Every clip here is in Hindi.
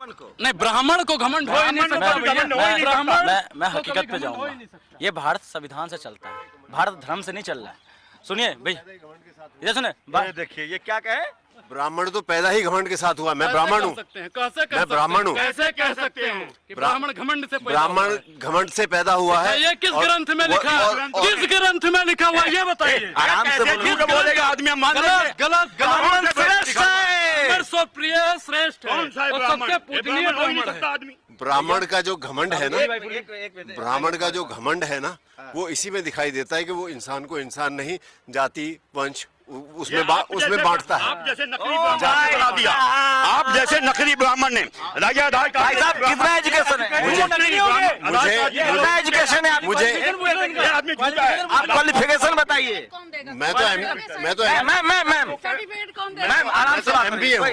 नहीं, ब्राह्मण को घमंड हो ही नहीं सकता। मैं हकीकत पे जाऊंगा। ये भारत संविधान से चलता है, भारत धर्म से नहीं चल रहा है। सुनिए भाई, इधर सुने, देखिए ये क्या कहे, ब्राह्मण तो पैदा ही घमंड के साथ हुआ। मैं ब्राह्मण हूँ, मैं ब्राह्मण हूँ। कैसे कह सकते हैं कि ब्राह्मण घमंड से ब्राह्मण घमंड से पैदा हुआ है? ये किस ग्रंथ में लिखा है? किस ग्रंथ में लिखा हुआ ये बताइए। आराम से बोलेगा आदमी, हम मान लेंगे। गलत ब्राह्मण श्रेष्ठ है, प्रिय श्रेष्ठ है, सबसे पूजनीय ब्राह्मण है। ब्राह्मण का जो घमंड है ना, ब्राह्मण का जो घमंड है ना, वो इसी में दिखाई देता है कि वो इंसान को इंसान नहीं, जाति वंश उसमें बांटता है। आप जैसे नकली ब्राह्मण बना दिया, आप जैसे नकली ब्राह्मण ने राजा भाई साहब कितना एजुकेशन है? एजुकेशन है मुझे, आदमी झूठा है। आप क्वालिफिकेशन बताइए। मैं तो मैम आराम से MBA हूँ।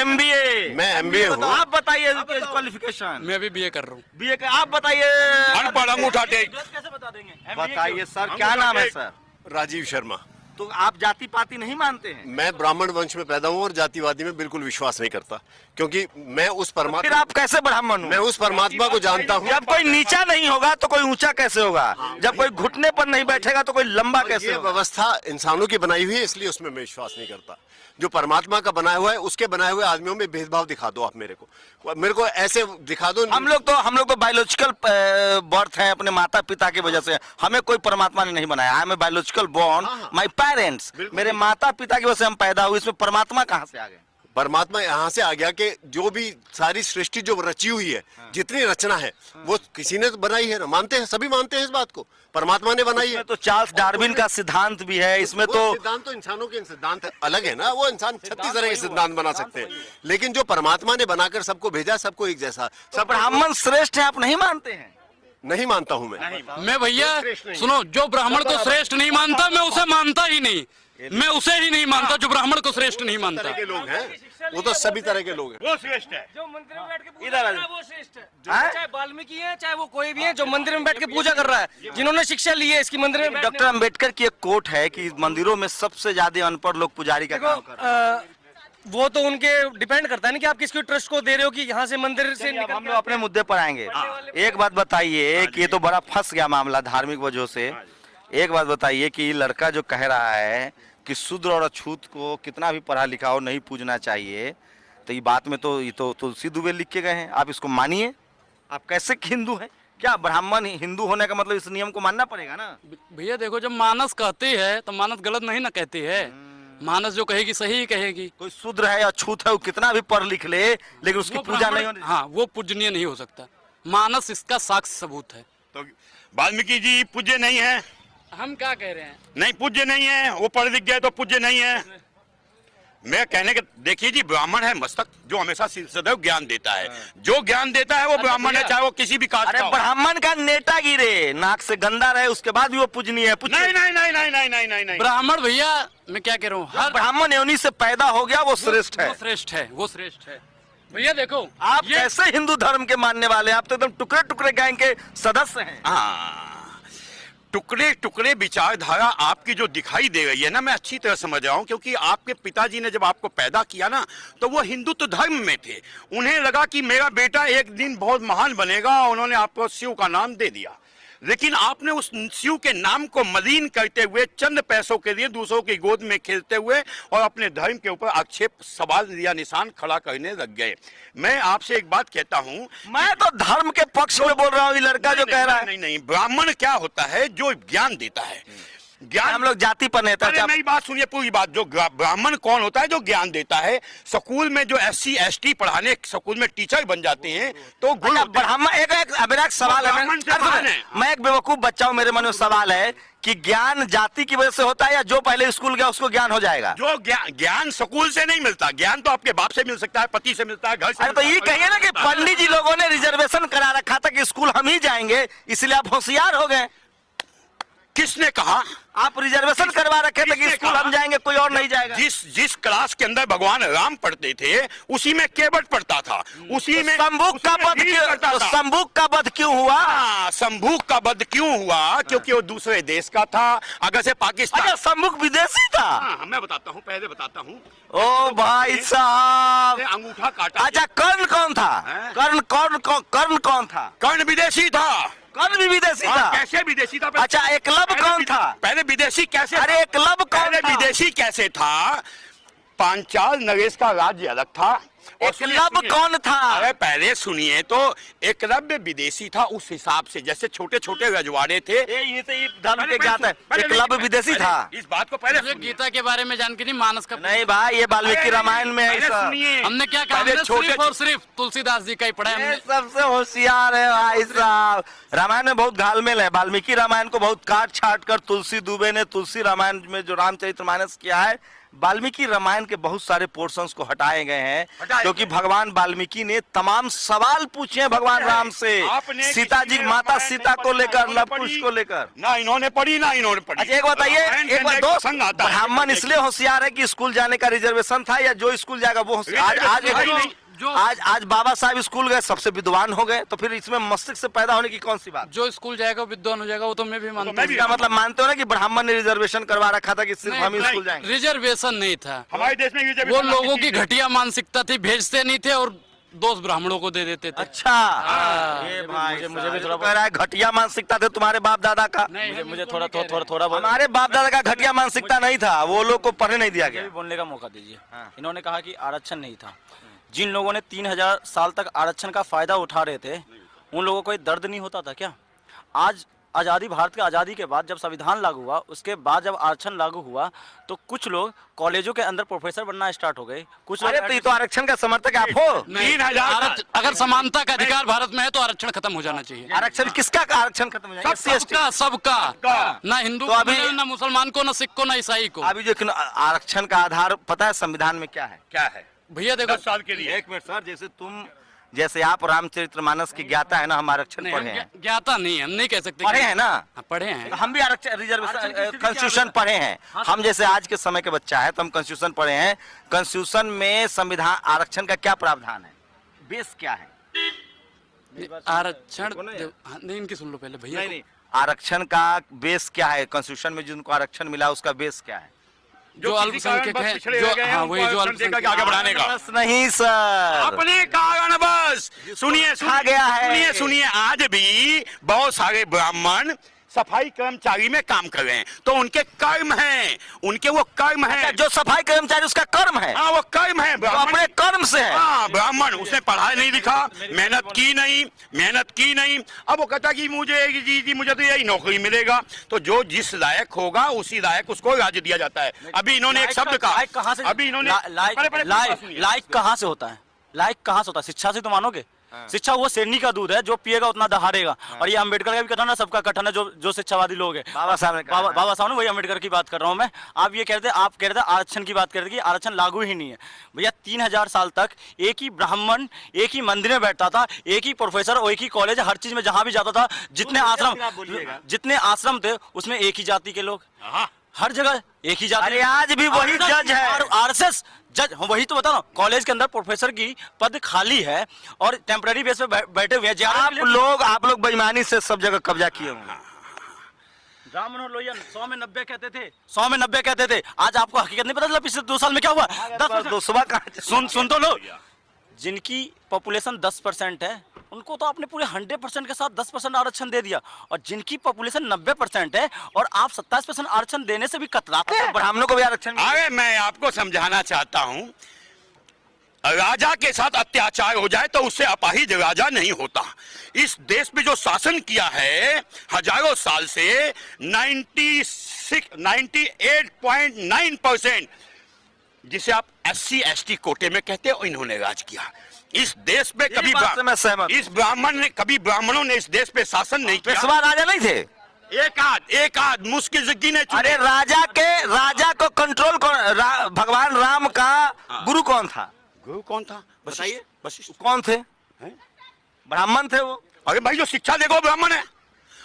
MBA, मैं MBA हूँ। आप बताइए क्वालिफिकेशन। मैं भी BA कर रहा हूँ। BA का आप बताइए। अनपढ़ अंगूठा टेक। कैसे बता देंगे? बताइए सर, क्या नाम है सर? राजीव शर्मा। तो आप जाति पाति नहीं मानते हैं? मैं ब्राह्मण वंश में पैदा हूँ और जातिवादी में बिल्कुल विश्वास नहीं करता, क्योंकि मैं उस परमात्मा, फिर आप कैसे ब्राह्मण हो? मैं उस परमात्मा को जानता हूँ। जब कोई नीचा नहीं होगा तो कोई ऊंचा कैसे होगा? जब कोई घुटने पर नहीं बैठेगा तो कोई लंबा कैसे ये होगा? व्यवस्था इंसानों की बनाई हुई है, इसलिए उसमें मैं विश्वास नहीं करता। जो परमात्मा का बनाया हुआ है, उसके बनाए हुए आदमियों में भेदभाव दिखा दो आप मेरे को ऐसे दिखा दो। हम लोग तो बायोलॉजिकल बर्थ हैं अपने माता पिता की वजह से। हमें कोई परमात्मा ने नहीं बनाया। I am biological born, my parents, मेरे माता पिता की वजह से हम पैदा हुए। इसमें परमात्मा कहाँ से आ गए? परमात्मा यहाँ से आ गया कि जो भी सारी सृष्टि जो रची हुई है, जितनी रचना है, वो किसी ने तो बनाई है ना, मानते हैं, सभी मानते हैं इस बात को, परमात्मा ने बनाई है। तो चार्ल्स डार्विन का सिद्धांत भी है इसमें। तो सिद्धांत तो इंसानों के सिद्धांत अलग है ना, वो इंसान 36 तरह के सिद्धांत बना सकते हैं, लेकिन जो परमात्मा ने बनाकर सबको भेजा, सबको एक जैसा। सब ब्राह्मण श्रेष्ठ है, आप नहीं मानते हैं? नहीं मानता हूँ मैं भैया सुनो, जो ब्राह्मण को श्रेष्ठ नहीं मानता, मैं उसे मानता ही नहीं। मैं उसे ही नहीं मानता जो ब्राह्मण को श्रेष्ठ नहीं मानता। के लोग हैं, वो तो सभी तरह के लोग हैं। वो श्रेष्ठ है जो मंदिर में बैठ के पूजा कर रहा है, वो श्रेष्ठ है। चाहे वाल्मीकि है, चाहे वो कोई भी है, जो मंदिर में बैठ के पूजा कर रहा है, जिन्होंने शिक्षा ली है इसकी मंदिर में। डॉक्टर अम्बेडकर की एक कोट है कि मंदिरों में सबसे ज्यादा अनपढ़ लोग पुजारी का काम कर रहे हैं। वो तो उनके डिपेंड करता है ना कि आप किसको ट्रस्ट को दे रहे हो कि यहाँ से मंदिर से निकल। हम लोग अपने मुद्दे पर आएंगे। एक बात बताइए कि ये तो बड़ा फंस गया मामला धार्मिक वजह से। एक बात बताइए कि लड़का जो कह रहा है कि शूद्र और अछूत को कितना भी पढ़ा लिखा हो नहीं पूजना चाहिए, तो ये बात में तो ये तो तुलसी दुबे लिख के गए हैं। आप इसको मानिए। आप कैसे हिंदू हैं? क्या ब्राह्मण हिंदू होने का मतलब इस नियम को मानना पड़ेगा ना? भैया देखो, जब मानस कहती है तो मानस गलत नहीं ना कहती है। मानस जो कहेगी सही ही कहेगी। कोई शूद्र है या अछूत है, वो कितना भी पढ़ लिख ले, लेकिन उसकी पूजा नहीं होनी। हाँ, वो पूजनीय नहीं हो सकता। मानस इसका साक्ष्य सबूत है। तो वाल्मीकि जी पूज्य नहीं है? हम क्या कह रहे हैं? नहीं पूज्य नहीं है, वो पढ़ लिख गए तो पूज्य नहीं है। मैं कहने के देखिए जी, ब्राह्मण है मस्तक जो हमेशा सदैव ज्ञान देता है। जो ज्ञान देता है वो ब्राह्मण है, चाहे वो किसी भी कास्ट का हो। ब्राह्मण का नेटा गिरे, नाक से गंदा रहे, उसके बाद भी वो पूजनीय है। नहीं नहीं नहीं नहीं नहीं नहीं नहीं नहीं। ब्राह्मण भैया मैं क्या कह रहा हूँ, हर ब्राह्मण योनि से पैदा हो गया वो श्रेष्ठ है। वो श्रेष्ठ है, वो श्रेष्ठ है। भैया देखो, आप कैसे हिंदू धर्म के मानने वाले हैं? आप तो एकदम टुकड़े टुकड़े गैंग के सदस्य हैं। टुकड़े टुकड़े विचारधारा आपकी जो दिखाई दे रही है ना, मैं अच्छी तरह समझ रहा हूँ, क्योंकि आपके पिताजी ने जब आपको पैदा किया ना, तो वो हिंदुत्व धर्म में थे। उन्हें लगा कि मेरा बेटा एक दिन बहुत महान बनेगा, उन्होंने आपको शिव का नाम दे दिया। लेकिन आपने उस शिव के नाम को मलिन करते हुए, चंद पैसों के लिए दूसरों की गोद में खेलते हुए और अपने धर्म के ऊपर आक्षेप, सवाल या निशान खड़ा करने लग गए। मैं आपसे एक बात कहता हूँ, मैं तो धर्म के पक्ष में बोल रहा हूँ। ये लड़का जो कह रहा है, नहीं नहीं, ब्राह्मण क्या होता है? जो ज्ञान देता है। ज्ञान, हम लोग जाति पर नेता। मेरी बात सुनिए पूरी बात। जो ब्राह्मण कौन होता है? जो ज्ञान देता है। स्कूल में जो SC ST पढ़ाने स्कूल में टीचर बन जाते हैं तो ब्राह्मण एक सवाल है। मैं एक बेवकूफ बच्चा हूँ, मेरे मन में सवाल है कि ज्ञान जाति की वजह से होता है या जो पहले स्कूल गया उसको ज्ञान हो जाएगा? जो ज्ञान स्कूल से नहीं मिलता, ज्ञान तो आपके बाप से मिल सकता है, पति से मिलता है, घर से। अरे तो ये कहिए ना कि पंडित जी लोगों ने रिजर्वेशन करा रखा था कि स्कूल हम ही जाएंगे, इसलिए आप होशियार हो गए। किसने कहा? आप रिजर्वेशन करवा रखे थे कि स्कूल हम जाएंगे, कोई और नहीं जाएगा। जिस क्लास के अंदर भगवान राम पढ़ते थे उसी में केवट पढ़ता था, उसी में शंभुक का वध क्यों? शंभुक का वध क्यों हुआ? शंभुक का वध क्यों हुआ? क्योंकि वो दूसरे देश का था। अगर से पाकिस्तान। अच्छा, शंभुक विदेशी था? मैं बताता हूँ, पहले बताता हूँ। ओ भाई साहब, अंगूठा काटा। अच्छा, कर्ण कर्ण कौन था? कर्ण विदेशी था। कर्ण भी विदेशी था? कैसे विदेशी था? अच्छा, एकलव्य कौन था? पहले विदेशी कैसे? अरे एकलव्य कौन पहले था? विदेशी कैसे था? पांचाल नरेश का राज्य अलग था। एकलव्य कौन था? अरे पहले सुनिए तो, एकलव्य विदेशी था उस हिसाब से, जैसे छोटे छोटे रजवाड़े थे। ये धर्म के ज्ञाता है, एकलव्य विदेशी था। इस बात को पहले मुझे गीता के बारे में जानकारी नहीं, मानस का नहीं भाई, ये वाल्मीकि रामायण में है। हमने क्या कहा? पहले हमने छोटे- सिर्फ और सिर्फ तुलसीदास जी का ही पढ़ा है ये हमने। सबसे होशियार है भाई साहब। रामायण में बहुत घालमेल है। वाल्मीकि रामायण को बहुत काट छाट कर तुलसी दुबे ने तुलसी रामायण में जो रामचरितमानस किया है, वाल्मीकि रामायण के बहुत सारे पोर्शंस को हटाए गए हैं, क्योंकि भगवान वाल्मीकि ने तमाम सवाल पूछे हैं भगवान राम से, सीता जी, माता सीता को लेकर, लव कुश को लेकर। ना इन्होंने पढ़ी ना इन्होंने पढ़ी। अच्छा एक बताइए, एक बात दोस्त, संग आता है। ब्राह्मण इसलिए होशियार है कि स्कूल जाने का रिजर्वेशन था, या जो स्कूल जाएगा वो होशियार? आज बाबा साहब स्कूल गए, सबसे विद्वान हो गए, तो फिर इसमें मस्तिष्क से पैदा होने की कौन सी बात? जो स्कूल जाएगा विद्वान हो जाएगा, वो तो मैं भी मानता हूँ। इसका मतलब मानते हो ना कि ब्राह्मण ने रिजर्वेशन करवा रखा था कि सिर्फ हम ही स्कूल जाएंगे? रिजर्वेशन नहीं था हमारे देश में वो, लोगों की घटिया मानसिकता थी, भेजते नहीं थे और दोस्त ब्राह्मणों को दे देते थे। अच्छा, ये भाई मुझे भी थोड़ा कह रहा है घटिया मानसिकता थे तुम्हारे बाप दादा का। मुझे थोड़ा हमारे बाप दादा का घटिया मानसिकता नहीं था, वो लोग को पढ़ने नहीं दिया भी गया। बोलने का मौका दीजिए। इन्होंने कहा कि आरक्षण नहीं था। जिन लोगों ने 3000 साल तक आरक्षण का फायदा उठा रहे थे, उन लोगों को कोई दर्द नहीं होता था क्या? आज आज़ादी, भारत के आज़ादी के बाद जब संविधान लागू हुआ, उसके बाद जब आरक्षण लागू हुआ, तो कुछ लोग कॉलेजों के अंदर प्रोफेसर बनना स्टार्ट हो गए। कुछ अरे तो ये तो आरक्षण का समर्थक आप हो। 3000 अगर समानता का अधिकार भारत में है तो आरक्षण खत्म हो जाना चाहिए। आरक्षण किसका आरक्षण खत्म हो जाएगा? सबका, सबका, ना हिंदू तो को अभी- मिले, ना मुसलमान को, ना सिख को, ना ईसाई को। अभी जो आरक्षण का आधार पता है संविधान में क्या है? क्या है? भैया देखो, 10 साल के लिए। एक मिनट सर, जैसे आप रामचरितमानस की ज्ञाता है ना, हम आरक्षण नहीं, पढ़े हम हैं। ज्ञाता नहीं है, हम नहीं कह सकते। पढ़े हैं ना? हाँ, पढ़े हैं। तो हम भी आरक्षण, रिजर्वेशन, कॉन्स्टिट्यूशन पढ़े हैं। हम जैसे आज के समय के बच्चा है तो हम कॉन्स्टिट्यूशन पढ़े हैं। कॉन्स्टिट्यूशन में संविधान आरक्षण का क्या प्रावधान है? बेस क्या है? आरक्षण नहीं, इनकी सुन लो पहले भैया। नहीं, आरक्षण का बेस क्या है? कॉन्स्टिट्यूशन में जिनको आरक्षण मिला उसका बेस क्या है? जो अल्पसंख्यक है, हाँ वही जो अल्पसंख्यक आगे बढ़ाने का। बस नहीं सर, अपने कारण बस। सुनिए खा गया है। सुनिए, आज भी बहुत सारे ब्राह्मण सफाई कर्मचारी में काम कर रहे हैं, तो उनके कर्म हैं, उनके वो कर्म हैं। जो सफाई कर्मचारी उसका कर्म है, हाँ, वो कर्म है। वो अपने कर्म से है। हाँ, ब्राह्मण, उसने पढ़ाई नहीं लिखा, मेहनत की नहीं। अब वो कहता कि मुझे तो यही नौकरी मिलेगा, तो जो जिस लायक होगा उसी लायक उसको राज्य दिया जाता है। अभी इन्होंने एक शब्द कहा, लायक कहाँ से? अभी इन्होंने लायक कहाँ से होता है? लायक कहाँ से होता है? शिक्षा से तो मानोगे? शिक्षा वो शेरनी का दूध है, जो पिएगा उतना दहाड़ेगा। और ये अम्बेडकर का भी कथन है, सबका कथन है, जो शिक्षावादी लोग हैं। बाबा साहब ने कहा है। बाबा साहब ने, वही अम्बेडकर की बात कर रहा हूँ मैं। आप कह रहे थे आरक्षण की बात कर रहे थे कि आरक्षण लागू ही नहीं है। भैया 3000 साल तक एक ही ब्राह्मण एक ही मंदिर में बैठता था, एक ही प्रोफेसर और एक ही कॉलेज, हर चीज में जहां भी जाता था, जितने आश्रम थे उसमें एक ही जाति के लोग, हर जगह एक ही जाति। अरे आज भी वही जज है। आरएसएस जज, वही तो बता रहा हूं। कॉलेज के अंदर प्रोफेसर की पद खाली है और टेम्पररी बेस पे बैठे हुए हैं। आप लोग बेईमानी से सब जगह कब्जा किए होंगे। राम मनोहर लोहिया 100 में 90 कहते थे, 100 में 90 कहते थे। आज आपको हकीकत नहीं पता चला पिछले 2 साल में क्या हुआ? 10%। सुन तो लो, जिनकी पॉपुलेशन 10% है उनको तो आपने पूरे 100% के साथ 10% आरक्षण दे दिया, और जिनकी पॉपुलेशन 90% है और आप 27% आरक्षण देने से भी कतराते हैं। ब्राह्मणों को भी आरक्षण। अरे मैं आपको समझाना चाहता हूं, राजा के साथ अत्याचार हो जाए तो उससे अपाहिज राजा नहीं होता। इस देश में जो शासन किया है हजारों साल से, 98.9% जिसे आप SC ST कोटे में कहते हो, इन्होंने राज किया इस देश पे। कभी ब्राह्मणों ने इस देश पे शासन नहीं किया। पेशवा राजा नहीं थे? एक आध मुश्किल से गिने चुने। अरे राजा को कंट्रोल भगवान राम का गुरु कौन था? गुरु कौन था बताइए? कौन थे? ब्राह्मण थे वो। अरे भाई, जो शिक्षा देखो ब्राह्मण है।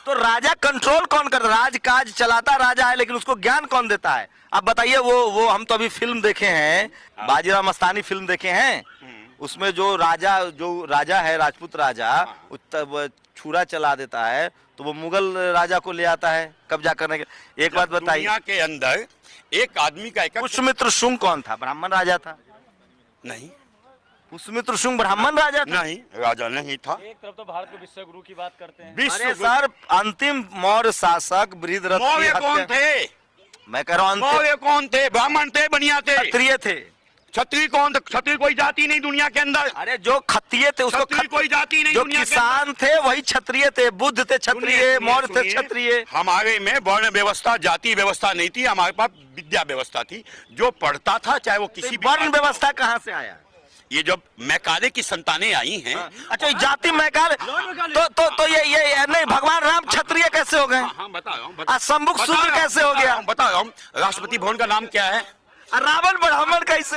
तो राजा कंट्रोल कौन करता? राजकाज चलाता राजा है, लेकिन उसको ज्ञान कौन देता है? अब बताइए। वो हम तो अभी फिल्म देखे हैं, बाजीराव मस्तानी फिल्म देखे हैं। उसमें जो राजा है, राजपूत राजा, छुरा चला देता है तो वो मुगल राजा को ले आता है कब्जा करने के। एक बात बताइए, दुनिया के अंदर एक आदमी का पुष्यमित्र शुंग कौन था? ब्राह्मण राजा था? नहीं, पुष्यमित्र शुंग ब्राह्मण राजा था? नहीं, राजा नहीं था। एक तरफ तो भारत को विश्व गुरु की बात करते हैं। विश्व अरे सर, अंतिम मौर्य शासक बृहद्रथ की मौर्य कौन हत्या- थे? मैं कह रहा हूं मौर्य कौन थे? ब्राह्मण थे, बनिया थे? क्षत्रिय थे। क्षत्रिय कौन थे? क्षत्रिय कोई जाति नहीं दुनिया के अंदर। अरे जो क्षत्रिय थे उसको क्षत्रिय कोई जाति नहीं जो दुनिया के किसान थे वही क्षत्रिय थे, बुद्ध थे क्षत्रिय, मौर्य थे सुनिए, क्षत्रिय। हमारे में वर्ण व्यवस्था जाति व्यवस्था नहीं थी, हमारे पास विद्या व्यवस्था थी। जो पढ़ता था चाहे वो किसी भी वर्ण व्यवस्था कहाँ से आया? ये जब मैकाले की संतानें आई हैं। अच्छा, ये जाति मैकाल तो ये नहीं, भगवान राम क्षत्रिय कैसे हो गए? हाँ बता रहा हूँ आज सम्मुख शूद्र कैसे हो गया? बता रहा हूँ। राष्ट्रपति भवन का नाम क्या है? रावण ब्राह्मण कैसे?